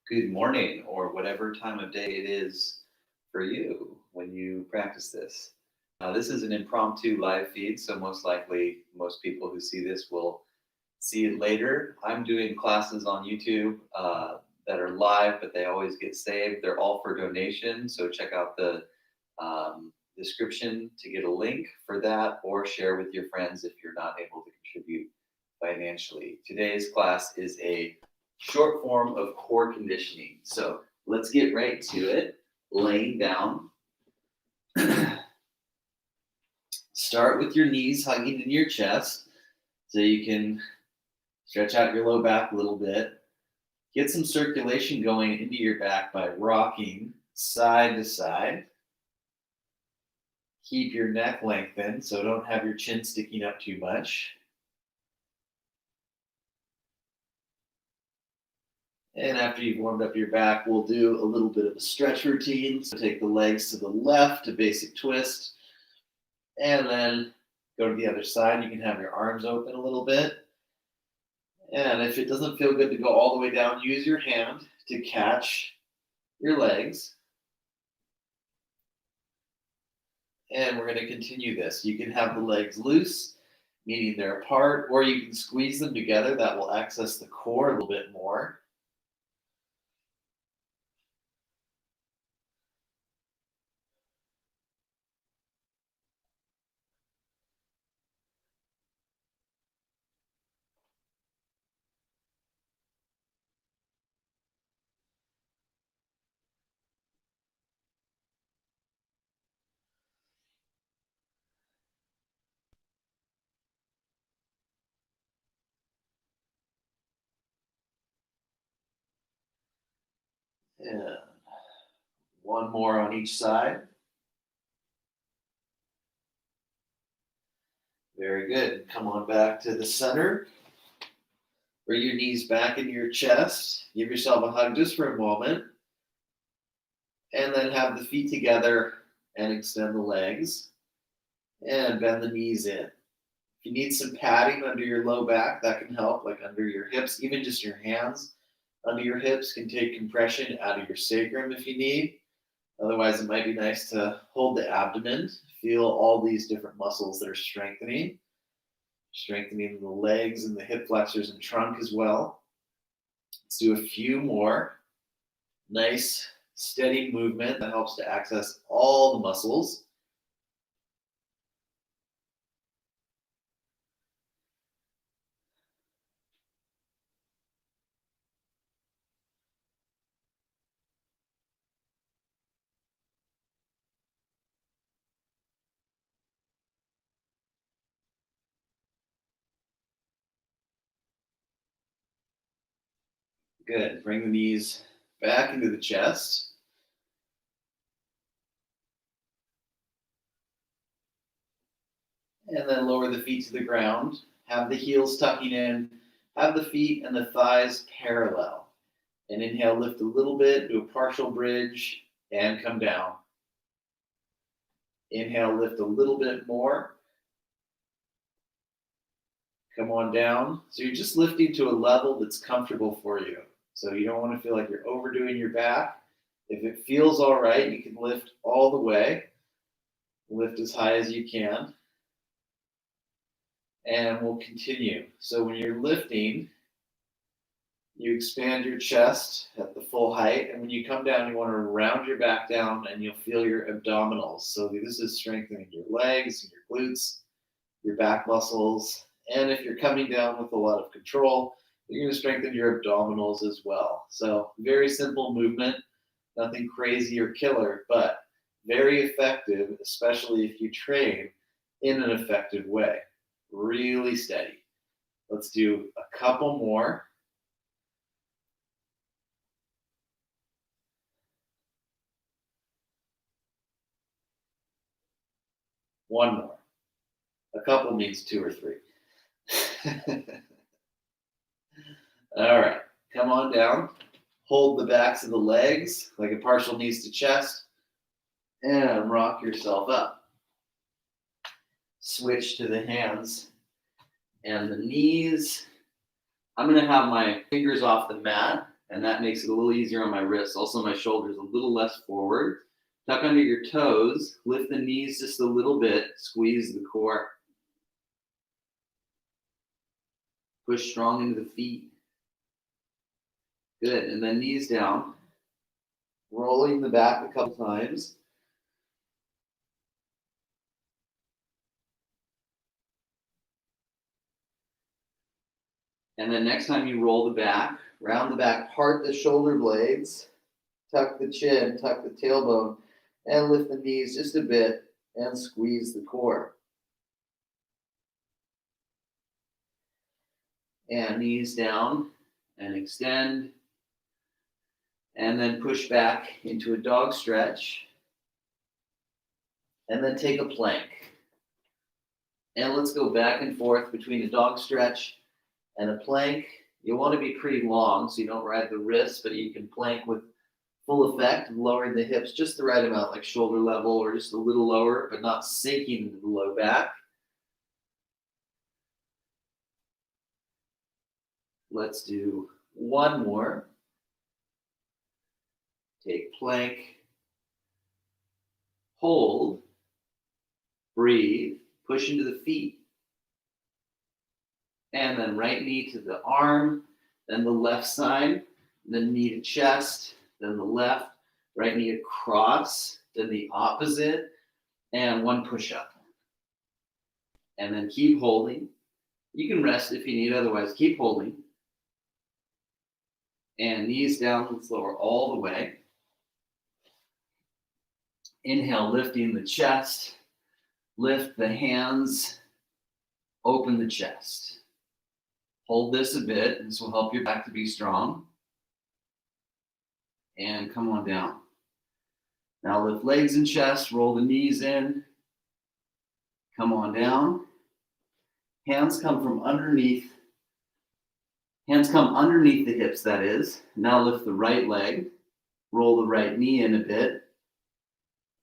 good morning, or whatever time of day it is for you when you practice this. This is an impromptu live feed, so most likely most people who see this will see it later. I'm doing classes on YouTube that are live, but they always get saved. They're all for donation, so check out the description to get a link for that, or share with your friends if you're not able to contribute financially. Today's class is a short form of core conditioning. So let's get right to it. Laying down. Start with your knees hugging in your chest so you can stretch out your low back a little bit. Get some circulation going into your back by rocking side to side. Keep your neck lengthened, so don't have your chin sticking up too much. And after you've warmed up your back, we'll do a little bit of a stretch routine. So take the legs to the left, a basic twist, and then go to the other side. You can have your arms open a little bit. And if it doesn't feel good to go all the way down, use your hand to catch your legs. And we're going to continue this. You can have the legs loose, meaning they're apart, or you can squeeze them together. That will access the core a little bit more. And one more on each side. Very good. Come on back to the center. Bring your knees back into your chest. Give yourself a hug just for a moment. And then have the feet together and extend the legs. And bend the knees in. If you need some padding under your low back, that can help, like under your hips. Even just your hands under your hips can take compression out of your sacrum if you need. Otherwise, it might be nice to hold the abdomen. Feel all these different muscles that are strengthening the legs and the hip flexors and trunk as well. Let's do a few more. Nice, steady movement that helps to access all the muscles. Good. Bring the knees back into the chest. And then lower the feet to the ground. Have the heels tucking in. Have the feet and the thighs parallel. And inhale, lift a little bit, do a partial bridge, and come down. Inhale, lift a little bit more. Come on down. So you're just lifting to a level that's comfortable for you. So you don't want to feel like you're overdoing your back. If it feels all right, you can lift all the way. Lift as high as you can. And we'll continue. So when you're lifting, you expand your chest at the full height. And when you come down, you want to round your back down and you'll feel your abdominals. So this is strengthening your legs, your glutes, your back muscles. And if you're coming down with a lot of control, you're going to strengthen your abdominals as well. So very simple movement, nothing crazy or killer, but very effective, especially if you train in an effective way. Really steady. Let's do a couple more. One more. A couple means two or three. All right, come on down. Hold the backs of the legs like a partial knees to chest and rock yourself up. Switch to the hands and the knees. I'm going to have my fingers off the mat and that makes it a little easier on my wrists. Also, my shoulders a little less forward. Tuck under your toes, lift the knees just a little bit, squeeze the core. Push strong into the feet. Good, and then knees down. Rolling the back a couple times. And then next time you roll the back, round the back, part the shoulder blades, tuck the chin, tuck the tailbone, and lift the knees just a bit and squeeze the core. And knees down and extend. And then push back into a dog stretch. And then take a plank. And let's go back and forth between a dog stretch and a plank. You want to be pretty long so you don't ride the wrists, but you can plank with full effect, lowering the hips just the right amount, like shoulder level or just a little lower, but not sinking into the low back. Let's do one more. Take plank, hold, breathe, push into the feet. And then right knee to the arm, then the left side, then knee to chest, then the left, right knee across, then the opposite, and one push-up. And then keep holding. You can rest if you need, otherwise keep holding. And knees down, let's lower all the way. Inhale, lifting the chest. Lift the hands, open the chest. Hold this a bit. This will help your back to be strong. And come on down. Now lift legs and chest, roll the knees in. Come on down. Hands come from underneath. Hands come underneath the hips, that is. Now lift the right leg. Roll the right knee in a bit.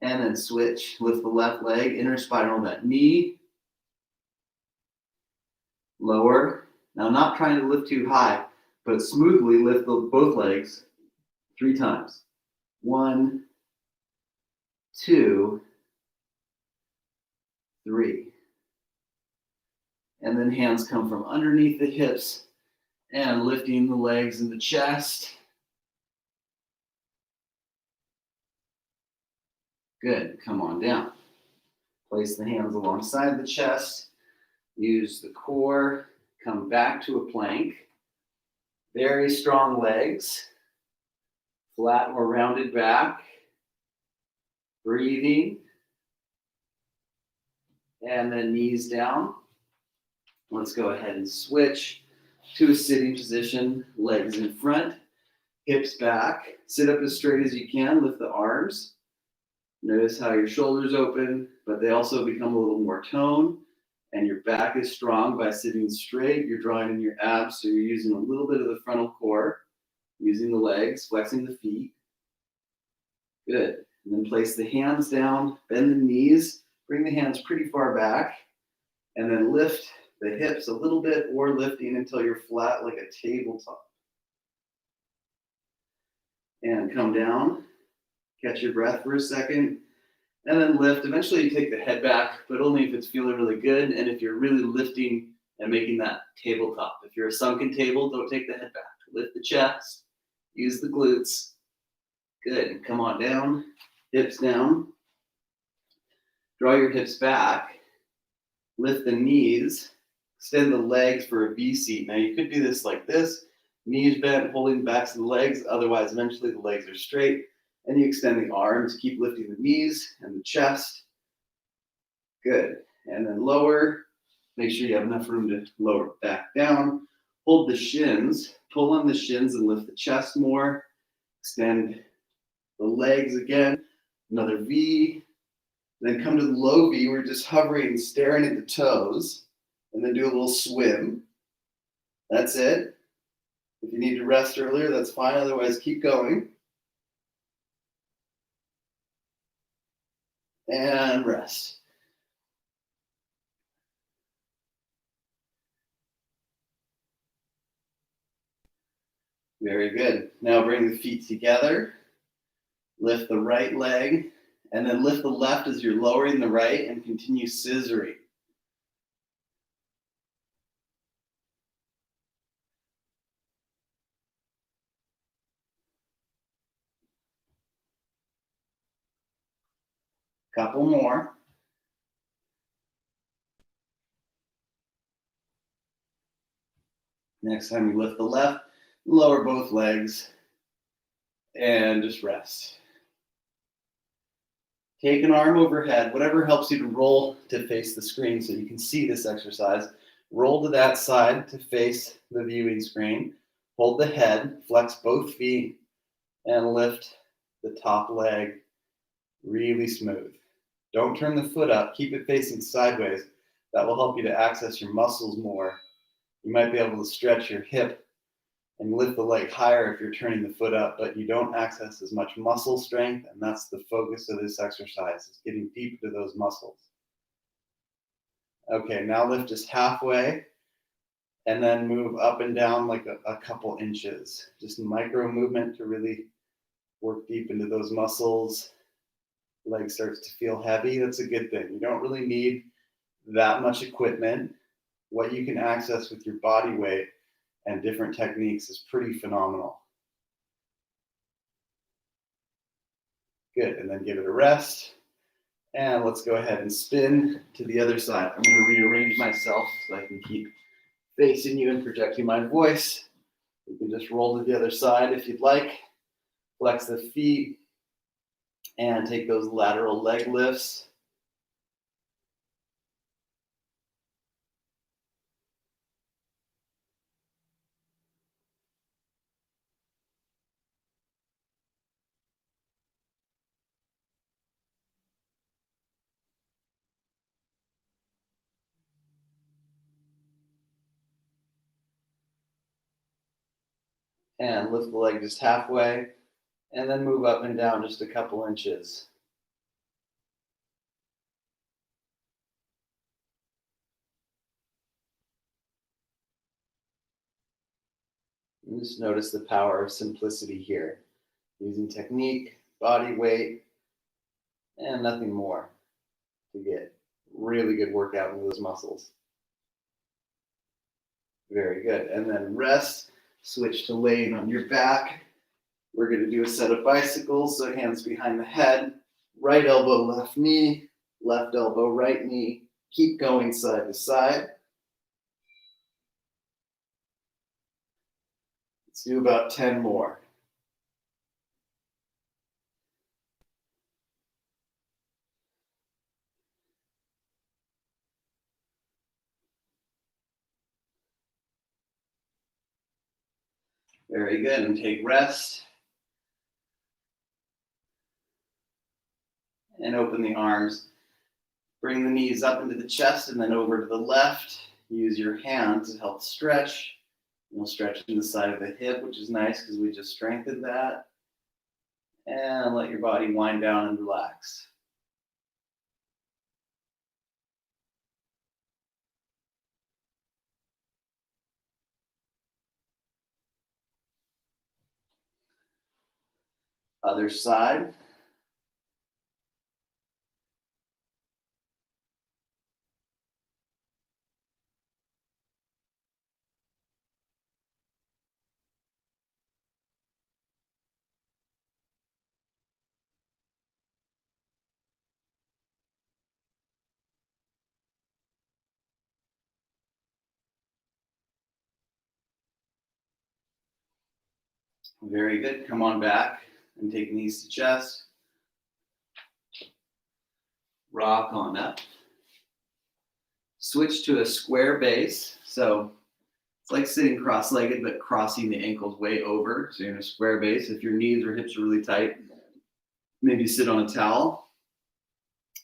And then switch. Lift the left leg, inner spiral that knee. Lower. Now not trying to lift too high, but smoothly lift both legs 3 times. 1, 2, 3. And then hands come from underneath the hips and lifting the legs and the chest. Good, come on down. Place the hands alongside the chest. Use the core. Come back to a plank. Very strong legs. Flat or rounded back. Breathing. And then knees down. Let's go ahead and switch to a sitting position. Legs in front. Hips back. Sit up as straight as you can. Lift the arms. Notice how your shoulders open, but they also become a little more toned. And your back is strong by sitting straight. You're drawing in your abs, so you're using a little bit of the frontal core, using the legs, flexing the feet. Good. And then place the hands down, bend the knees, bring the hands pretty far back, and then lift the hips a little bit or lifting until you're flat like a tabletop. And come down, catch your breath for a second, and then lift. Eventually you take the head back, but only if it's feeling really good and if you're really lifting and making that tabletop. If you're a sunken table, don't take the head back. Lift the chest, use the glutes. Good, come on down, hips down. Draw your hips back, lift the knees, extend the legs for a V seat. Now you could do this like this, knees bent, holding the backs of the legs, otherwise eventually the legs are straight. And you extend the arms, keep lifting the knees and the chest. Good. And then lower. Make sure you have enough room to lower back down. Hold the shins. Pull on the shins and lift the chest more. Extend the legs again. Another V. Then come to the low V. We're just hovering and staring at the toes. And then do a little swim. That's it. If you need to rest earlier, that's fine. Otherwise, keep going. And rest. Very good. Now bring the feet together. Lift the right leg, and then lift the left as you're lowering the right and continue scissoring. Couple more. Next time you lift the left, lower both legs and just rest. Take an arm overhead, whatever helps you to roll to face the screen so you can see this exercise. Roll to that side to face the viewing screen. Hold the head, flex both feet, and lift the top leg really smooth. Don't turn the foot up, keep it facing sideways. That will help you to access your muscles more. You might be able to stretch your hip and lift the leg higher if you're turning the foot up, but you don't access as much muscle strength, and that's the focus of this exercise, is getting deep into those muscles. Okay, now lift just halfway, and then move up and down like a couple inches. Just micro movement to really work deep into those muscles. Leg starts to feel heavy. That's a good thing. You don't really need that much equipment. What you can access with your body weight and different techniques is pretty phenomenal. Good, and then give it a rest. And let's go ahead and spin to the other side. I'm gonna rearrange myself so I can keep facing you and projecting my voice. You can just roll to the other side if you'd like. Flex the feet and take those lateral leg lifts. And lift the leg just halfway, and then move up and down just a couple inches. And just notice the power of simplicity here, using technique, body weight, and nothing more to get really good workout into those muscles. Very good. And then rest, switch to laying on your back. We're going to do a set of bicycles, so hands behind the head, right elbow, left knee, left elbow, right knee. Keep going side to side. Let's do about 10 more. Very good, and take rest. And open the arms. Bring the knees up into the chest and then over to the left. Use your hands to help stretch. You'll stretch in the side of the hip, which is nice because we just strengthened that. And let your body wind down and relax. Other side. Very good. Come on back and take knees to chest. Rock on up. Switch to a square base. So it's like sitting cross-legged, but crossing the ankles way over. So you're in a square base. If your knees or hips are really tight, maybe sit on a towel.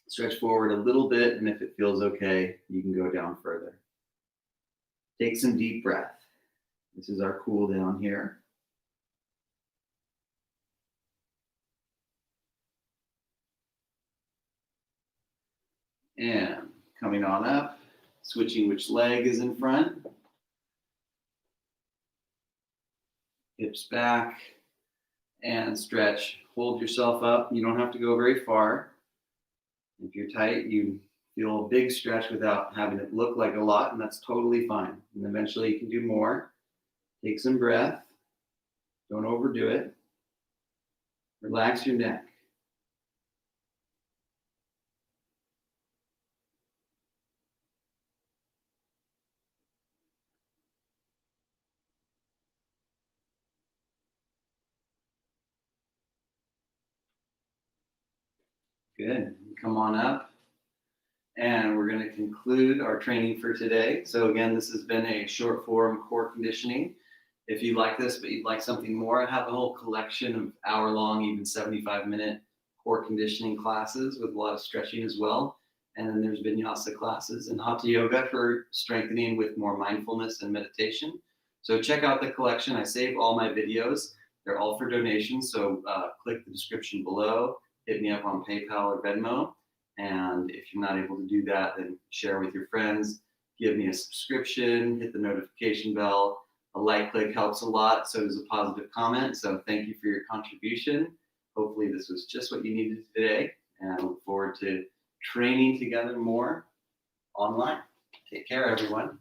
Stretch forward a little bit, and if it feels okay, you can go down further. Take some deep breath. This is our cool down here. And coming on up, switching which leg is in front. hips back, and stretch. Hold yourself up. You don't have to go very far. If you're tight, you feel a big stretch without having it look like a lot, and that's totally fine. And eventually you can do more. Take some breath. Don't overdo it. Relax your neck. Good. Come on up. And we're going to conclude our training for today. So again, this has been a short form core conditioning. If you like this, but you'd like something more, I have a whole collection of hour-long, even 75-minute core conditioning classes with a lot of stretching as well. And then there's vinyasa classes and hatha yoga for strengthening with more mindfulness and meditation. So check out the collection. I save all my videos. They're all for donations. So click the description below, hit me up on PayPal or Venmo. And if you're not able to do that, then share with your friends, give me a subscription, hit the notification bell. A like click helps a lot, so does a positive comment. So thank you for your contribution. Hopefully this was just what you needed today, and I look forward to training together more online. Take care, everyone.